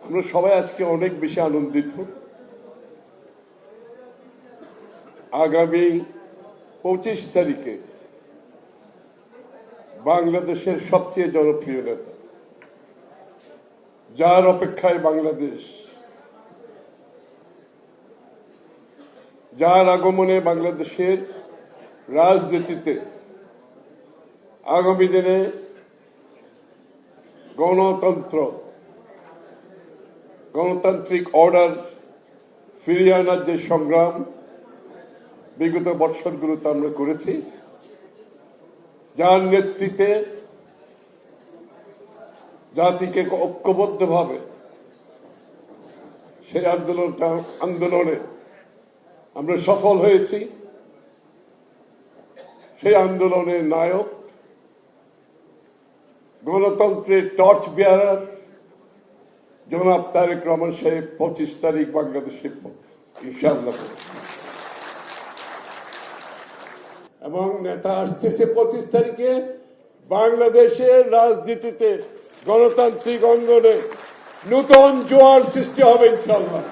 আমরা সবাই আজকে অনেক বেশি আনন্দিত। আগামী 25 তারিখে বাংলাদেশের সবচেয়ে জনপ্রিয় নেতা, যার অপেক্ষায় বাংলাদেশ, যার আগমনে বাংলাদেশের রাজনীতিতে আগামী দিনে গণতান্ত্রিক অর্ডার ফিরিয়ে আনার যে সংগ্রাম বিগত বৎসরগুলোতে আমরা করেছি, যার নেতৃত্বে জাতিকে ঐক্যবদ্ধভাবে সেই আন্দোলনে আমরা সফল হয়েছি। সেই আন্দোলনের নায়ক, গণতন্ত্রের টর্চ বেয়ারার জনাব তারেক রহমান সাহেব 25 তারিখ বাংলাদেশে ইনশাআল্লাহ, এবং নেতা আসতেছে 25 তারিখে। বাংলাদেশের রাজনীতিতে গণতান্ত্রিক অঙ্গনে নতুন জোয়ার সৃষ্টি হবে ইনশাআল্লাহ।